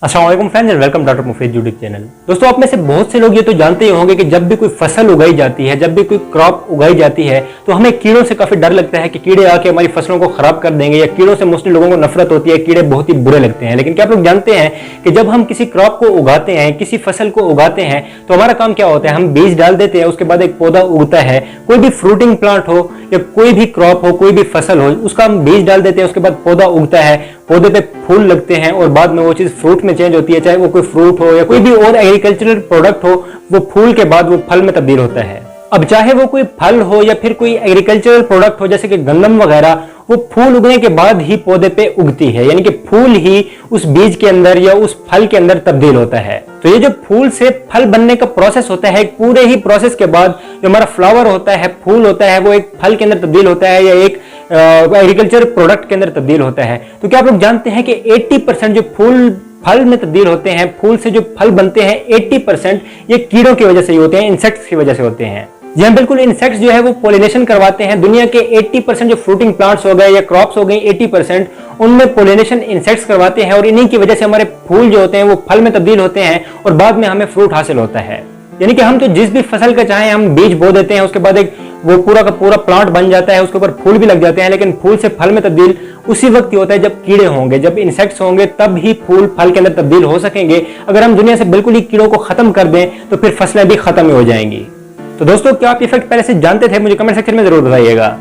अस्सलाम वालेकुम friends and welcome doctor Mufeed YouTube channel. दोस्तों, आप में से बहुत से लोग ये तो जानते ही होंगे कि जब भी कोई फसल उगाई जाती है, जब भी कोई क्रॉप उगाई जाती है तो हमें कीड़ों से काफी डर लगता है कि कीड़े आके हमारी फसलों को खराब कर देंगे, या कीड़ों से मोस्टली लोगों को नफरत होती है, कीड़े बहुत ही बुरे लगते हैं। लेकिन क्या आप लोग जानते हैं कि जब हम किसी क्रॉप को उगाते हैं, किसी फसल को उगाते हैं, तो हमारा काम क्या होता है? हम बीज डाल देते हैं, उसके बाद एक पौधा उगता है। कोई भी फ्रूटिंग प्लांट हो या कोई भी क्रॉप हो, कोई भी फसल हो, उसका हम बीज डाल देते हैं, उसके बाद पौधा उगता है, पौधे पे फूल लगते हैं और बाद में वो चीज फ्रूट में चेंज होती है। चाहे वो कोई फ्रूट हो या कोई भी और एग्रीकल्चरल प्रोडक्ट हो, वो फूल के बाद वो फल में तब्दील होता है। अब चाहे वो कोई फल हो या फिर कोई एग्रीकल्चरल प्रोडक्ट हो जैसे कि गंदम वगैरह, वो फूल उगने के बाद ही पौधे पे उगती है, यानी कि फूल ही उस बीज के अंदर या उस फल के अंदर तब्दील होता है। तो ये जो फूल से फल बनने का प्रोसेस होता है, पूरे ही प्रोसेस के बाद जो हमारा फ्लावर होता है, फूल होता है, वो एक फल के अंदर तब्दील होता है या एक एग्रीकल्चर प्रोडक्ट के अंदर तब्दील होता है। तो क्या आप लोग जानते हैं कि 80% जो फूल फल में तब्दील होते हैं, फूल से जो फल बनते हैं, 80% ये कीड़ों की वजह से ही होते हैं, इंसेक्ट्स की वजह से होते हैं। जी हाँ, बिल्कुल, इंसेक्ट्स जो है वो पोलिनेशन करवाते हैं। दुनिया के 80% जो फ्रूटिंग प्लांट्स हो गए या क्रॉप्स हो गई, 80% उनमें पोलिनेशन इंसेक्ट्स करवाते हैं और इन्हीं की वजह से हमारे फूल जो होते हैं वो फल में तब्दील होते हैं और बाद में हमें फ्रूट हासिल होता है। यानी कि हम तो जिस भी फसल का चाहें हम बीज बो देते हैं, उसके बाद एक वो पूरा का पूरा प्लांट बन जाता है, उसके ऊपर फूल भी लग जाते हैं, लेकिन फूल से फल में तब्दील उसी वक्त ही होता है जब कीड़े होंगे, जब इंसेक्ट्स होंगे, तब ही फूल फल के अंदर तब्दील हो सकेंगे। अगर हम दुनिया से बिल्कुल ही कीड़ों को खत्म कर दें तो फिर फसलें भी खत्म ही हो जाएंगी। तो दोस्तों, क्या आप ये फैक्ट पहले से जानते थे? मुझे कमेंट सेक्शन में जरूर बताइएगा।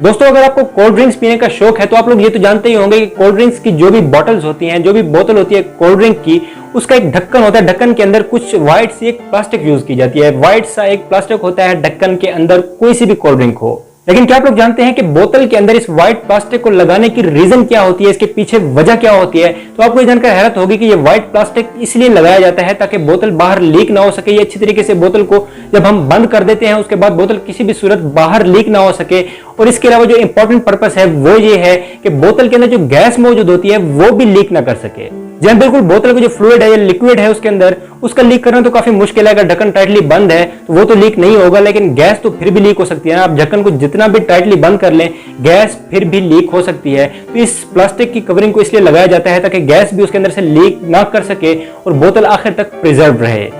दोस्तों, अगर आपको कोल्ड ड्रिंक्स पीने का शौक है तो आप लोग ये तो जानते ही होंगे कि कोल्ड ड्रिंक्स की जो भी बॉटल्स होती हैं, जो भी बोतल होती है कोल्ड ड्रिंक की, उसका एक ढक्कन होता है। ढक्कन के अंदर कुछ व्हाइट सी एक प्लास्टिक यूज की जाती है। व्हाइट सा एक प्लास्टिक होता है ढक्कन के अंदर, कोई सी भी कोल्ड ड्रिंक हो। लेकिन क्या आप लोग जानते हैं कि बोतल के अंदर इस व्हाइट प्लास्टिक को लगाने की रीजन क्या होती है, इसके पीछे वजह क्या होती है? तो आपको ये जानकर हैरत होगी कि ये व्हाइट प्लास्टिक इसलिए लगाया जाता है ताकि बोतल बाहर लीक ना हो सके। ये अच्छी तरीके से बोतल को जब हम बंद कर देते हैं, उसके बाद बोतल किसी भी सूरत बाहर लीक ना हो सके। और इसके अलावा जो इंपॉर्टेंट पर्पस है वो ये है कि बोतल के अंदर जो गैस मौजूद होती है वो भी लीक ना कर सके। जब बिल्कुल बोतल का जो फ्लूइड है या लिक्विड है उसके अंदर, उसका लीक करना तो काफी मुश्किल है। अगर ढक्कन टाइटली बंद है तो वो तो लीक नहीं होगा, लेकिन गैस तो फिर भी लीक हो सकती है ना। आप ढक्कन को जितना भी टाइटली बंद कर लें, गैस फिर भी लीक हो सकती है। तो इस प्लास्टिक की कवरिंग को इसलिए लगाया जाता है ताकि गैस भी उसके अंदर से लीक ना कर सके और बोतल आखिर तक प्रिजर्व रहे।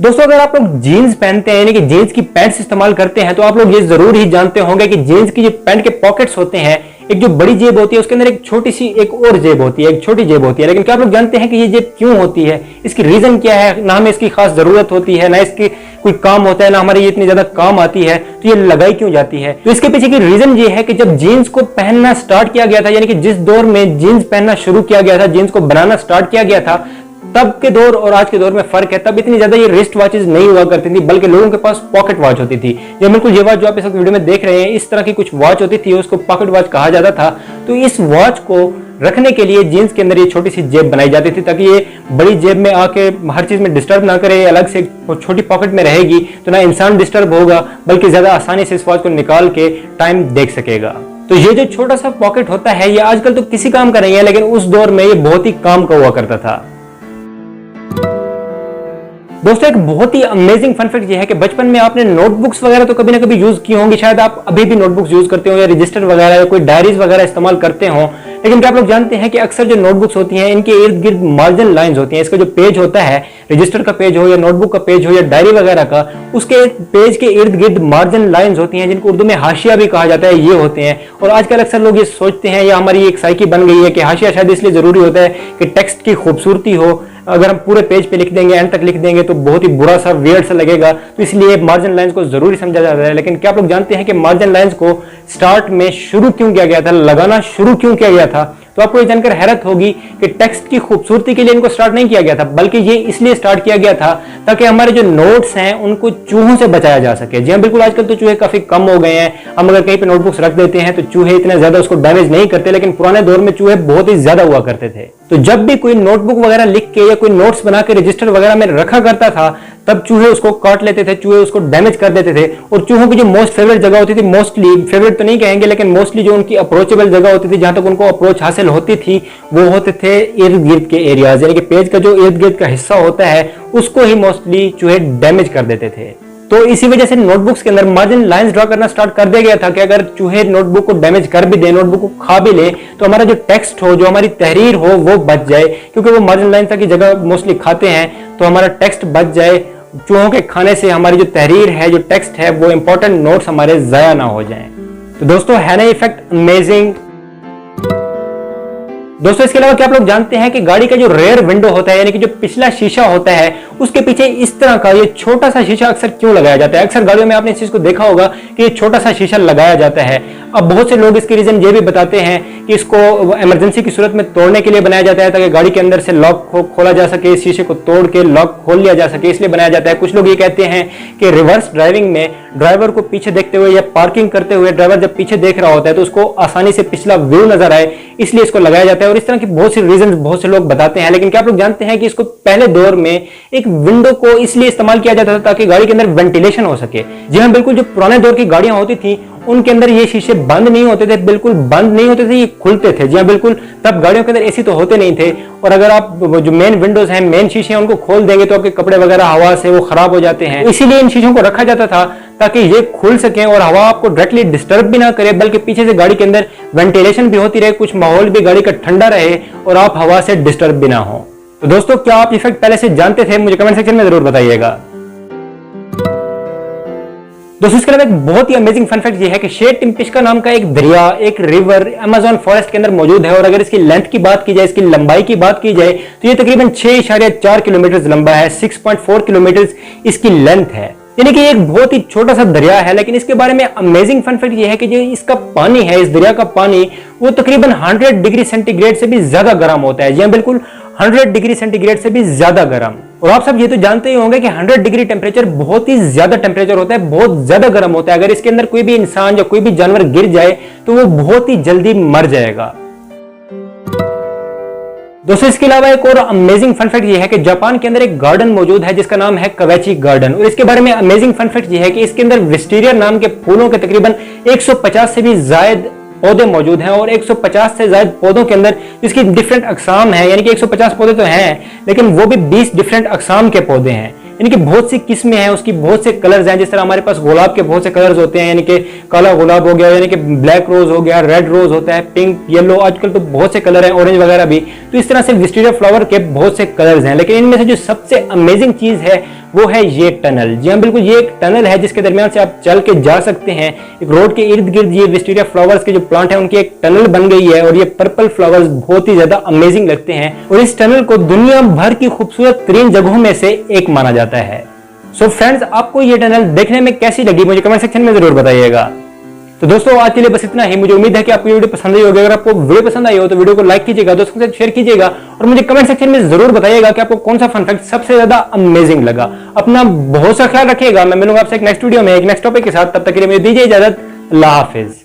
दोस्तों, अगर आप लोग जीन्स पहनते हैं, यानी कि जीन्स की पैंट्स इस्तेमाल करते हैं, तो आप लोग ये जरूर ही जानते होंगे कि जीन्स की जो पैंट के पॉकेट्स होते हैं, एक जो बड़ी जेब होती है उसके अंदर एक छोटी सी एक और जेब होती है, एक छोटी जेब होती है। लेकिन क्या आप लोग जानते हैं कि ये जेब क्यों होती है? इसकी रीजन क्या है? ना हमें इसकी खास जरूरत होती है, ना इसकी कोई काम होता है, ना हमारे ये इतनी ज्यादा काम आती है, तो ये लगाई क्यों जाती है? तो इसके पीछे की रीजन ये है कि जब जीन्स को पहनना स्टार्ट किया गया था, यानी कि जिस दौर में जीन्स पहनना शुरू किया गया था, जीन्स को बनाना स्टार्ट किया गया था, तब के दौर और आज के दौर में फर्क है। तब इतनी ज्यादा ये रिस्ट वॉचेस नहीं हुआ करती थी, बल्कि लोगों के पास पॉकेट वॉच होती थी। ये बिल्कुल ये वॉच जो आप इस वीडियो में देख रहे हैं, इस तरह की कुछ वॉच होती थी, उसको पॉकेट वॉच कहा जाता था। तो इस वॉच को रखने के लिए जीन्स के अंदर ये छोटी सी जेब बनाई जाती थी ताकि ये बड़ी जेब में आके हर चीज में डिस्टर्ब ना करे। अलग से छोटी पॉकेट में रहेगी तो ना इंसान डिस्टर्ब होगा, बल्कि ज्यादा आसानी से इस वॉच को निकाल के टाइम देख सकेगा। तो ये जो छोटा सा पॉकेट होता है, ये आजकल तो किसी काम का नहीं है, लेकिन उस दौर में ये बहुत ही काम का हुआ करता था। दोस्तों, एक बहुत ही अमेजिंग फन फैक्ट ये है कि बचपन में आपने नोटबुक्स वगैरह तो कभी ना कभी यूज की होंगी, शायद आप अभी भी नोटबुक्स यूज करते हो या रजिस्टर वगैरह या कोई डायरीज वगैरह इस्तेमाल करते हो। लेकिन क्या आप लोग जानते हैं कि अक्सर जो नोटबुक्स होती हैं, इनके इर्द गिर्द मार्जिन लाइंस होती हैं। इसका जो पेज होता है, रजिस्टर का पेज हो या नोटबुक का पेज हो या डायरी वगैरह का, उसके पेज के इर्द गिर्द मार्जिन लाइंस होती हैं, जिनको उर्दू में हाशिया भी कहा जाता है, ये होते हैं। और आजकल अक्सर लोग ये सोचते हैं, या हमारी एक साइकी बन गई है कि हाशिया शायद इसलिए जरूरी होता है कि टेक्स्ट की खूबसूरती हो। अगर हम पूरे पेज पे लिख देंगे, एंड तक लिख देंगे, तो बहुत ही बुरा सा वियर्ड सा लगेगा, तो इसलिए मार्जिन लाइंस को जरूरी समझा जाता है। लेकिन क्या आप लोग जानते हैं कि मार्जिन लाइंस को स्टार्ट में शुरू क्यों किया गया था, लगाना शुरू क्यों किया गया था? तो आपको ये जानकर हैरत होगी कि टेक्स्ट की खूबसूरती के लिए इनको स्टार्ट नहीं किया गया था, बल्कि ये इसलिए स्टार्ट किया गया था ताकि हमारे जो नोट्स हैं उनको चूहों से बचाया जा सके। जी हाँ, बिल्कुल, आजकल तो चूहे काफी कम हो गए हैं। हम अगर कहीं पे नोटबुक्स रख देते हैं तो चूहे इतना ज्यादा उसको डैमेज नहीं करते, लेकिन पुराने दौर में चूहे बहुत ही ज्यादा हुआ करते थे। तो जब भी कोई नोटबुक वगैरह लिख के या कोई नोट्स बना के रजिस्टर वगैरह में रखा करता था, तब चूहे उसको काट लेते थे, चूहे उसको डैमेज कर देते थे। और चूहों की जो मोस्ट फेवरेट जगह होती थी, मोस्टली फेवरेट तो नहीं कहेंगे, लेकिन मोस्टली जो उनकी अप्रोचेबल जगह होती थी, जहां तक उनको अप्रोच हासिल होती थी, वो होते थे इर्द गिर्द के एरियाज, यानी कि पेज का जो इर्द गिर्द का हिस्सा होता है उसको ही मोस्टली चूहे डैमेज कर देते थे। तो इसी वजह से नोटबुक्स के अंदर मार्जिन लाइंस ड्रॉ करना स्टार्ट कर दिया गया था कि अगर चूहे नोटबुक को डैमेज कर भी दे, नोटबुक को खा भी ले, तो हमारा जो टेक्स्ट हो, जो हमारी तहरीर हो, वो बच जाए, क्योंकि वो मार्जिन लाइंस की जगह मोस्टली खाते हैं, तो हमारा टेक्स्ट बच जाए। चूहों के खाने से हमारी जो तहरीर है, जो टेक्स्ट है, वो इंपॉर्टेंट नोट्स हमारे जाया ना हो जाएं। तो दोस्तों, है ना इफेक्ट अमेजिंग। दोस्तों, इसके अलावा क्या आप लोग जानते हैं कि गाड़ी का जो रेयर विंडो होता है, यानी कि जो पिछला शीशा होता है, उसके पीछे इस तरह का ये छोटा सा शीशा अक्सर क्यों लगाया जाता है? अक्सर गाड़ियों में आपने इस चीज को देखा होगा कि ये छोटा सा शीशा लगाया जाता है। अब बहुत से लोग इसके रीजन ये भी बताते हैं कि इसको इमरजेंसी की सूरत में तोड़ने के लिए बनाया जाता है, ताकि गाड़ी के अंदर से लॉक खोला जा सके, इस शीशे को तोड़ के लॉक खोल लिया जा सके, इसलिए बनाया जाता है। कुछ लोग ये कहते हैं कि रिवर्स ड्राइविंग में ड्राइवर को पीछे देखते हुए या पार्किंग करते हुए ड्राइवर जब पीछे देख रहा होता है तो उसको आसानी से पिछला व्यू नजर आए, इसलिए इसको लगाया जाता है। और इस तरह की बहुत सी रीजन बहुत से लोग बताते हैं। लेकिन क्या आप लोग जानते हैं कि इसको पहले दौर में एक विंडो को इसलिए इस्तेमाल किया जाता था ताकि गाड़ी के अंदर वेंटिलेशन हो सके। जी हाँ, बिल्कुल, जो पुराने दौर की गाड़ियां होती थी उनके अंदर ये शीशे बंद नहीं होते थे, बिल्कुल बंद नहीं होते थे, ये खुलते थे। जी हाँ, बिल्कुल, तब गाड़ियों के अंदर एसी तो होते नहीं थे, और अगर आप जो मेन विंडोज हैं, मेन शीशे हैं, उनको खोल देंगे तो आपके कपड़े वगैरह हवा से वो खराब हो जाते हैं। इसीलिए इन शीशों को रखा जाता था ताकि ये खुल सके और हवा आपको डायरेक्टली डिस्टर्ब भी ना करे, बल्कि पीछे से गाड़ी के अंदर वेंटिलेशन भी होती रहे, कुछ माहौल भी गाड़ी का ठंडा रहे और आप हवा से डिस्टर्ब भी ना हो। तो दोस्तों, क्या आप इफेक्ट पहले से जानते थे? मुझे कमेंट सेक्शन में जरूर बताइएगा। दोस्तों, इसके अलावा एक बहुत ही अमेजिंग फन फैक्ट ये है कि शेर टिम्पिश्का नाम का एक दरिया, एक रिवर अमेज़न फॉरेस्ट के अंदर मौजूद है, और अगर इसकी लेंथ की बात की जाए, इसकी लंबाई की बात की जाए, तो ये तकरीबन 6.4 किलोमीटर लंबा है, 6.4 किलोमीटर इसकी लेंथ है, यानी कि एक बहुत ही छोटा सा दरिया है। लेकिन इसके बारे में अमेजिंग फन फैक्ट ये है कि जो इसका पानी है, इस दरिया का पानी, वो तकरीबन 100 डिग्री सेंटीग्रेड से भी ज्यादा गर्म होता है। जी बिल्कुल, 100 डिग्री सेंटीग्रेड से भी ज्यादा गर्म। और आप सब ये तो जानते ही होंगे कि 100 डिग्री टेम्परेचर बहुत ही ज्यादा टेम्परेचर होता है, बहुत ज्यादा गर्म होता है। अगर इसके अंदर कोई भी इंसान या कोई भी जानवर गिर जाए तो वो बहुत ही जल्दी मर जाएगा। दोस्तों, इसके अलावा एक और अमेजिंग फन फैक्ट ये है कि जापान के अंदर एक गार्डन मौजूद है जिसका नाम है कवैची गार्डन, और इसके बारे में अमेजिंग फन फैक्ट ये है कि इसके अंदर विस्टीरिया नाम के फूलों के तकरीबन 150 से भी ज्यादा पौधे मौजूद हैं, और 150 से ज्यादा पौधों के अंदर इसकी डिफरेंट अकसाम है, यानी कि 150 पौधे तो हैं लेकिन वो भी 20 डिफरेंट अकसाम के पौधे हैं, यानी कि बहुत सी किस्में हैं, उसकी बहुत से कलर्स हैं। जिस तरह हमारे पास गुलाब के बहुत से कलर्स होते हैं, यानी कि काला गुलाब हो गया, यानी कि ब्लैक रोज हो गया, रेड रोज होता है, पिंक, येलो, आजकल तो बहुत से कलर हैं, ऑरेंज वगैरह भी। तो इस तरह से विस्टीरिया फ्लावर के बहुत से कलर्स हैं, लेकिन इनमें से जो सबसे अमेजिंग चीज है वो है ये टनल। जी हाँ, बिल्कुल, ये एक टनल है जिसके दरमियान से आप चल के जा सकते हैं। एक रोड के इर्द गिर्द ये विस्टीरिया फ्लावर्स के जो प्लांट है उनकी एक टनल बन गई है, और ये पर्पल फ्लावर्स बहुत ही ज्यादा अमेजिंग लगते हैं, और इस टनल को दुनिया भर की खूबसूरत 3 जगहों में से एक माना जाता है। सो फ्रेंड्स, आपको ये टनल देखने में कैसी लगी मुझे कमेंट सेक्शन में जरूर बताइएगा। तो दोस्तों, आज के लिए बस इतना ही। मुझे उम्मीद है कि आपको ये वीडियो पसंद आई होगी। अगर आपको वीडियो पसंद आई हो तो वीडियो को लाइक कीजिएगा, दोस्तों के साथ शेयर कीजिएगा, और मुझे कमेंट सेक्शन में जरूर बताइएगा कि आपको कौन सा फन फैक्ट सबसे ज्यादा अमेजिंग लगा। अपना बहुत सा ख्याल रखिएगा। मैं मिलूंगा आपसे एक नेक्स्ट वीडियो में एक नेक्स्ट टॉपिक के साथ। तब तक के लिए मुझे दीजिए इजाजत। अल्लाह हाफिज।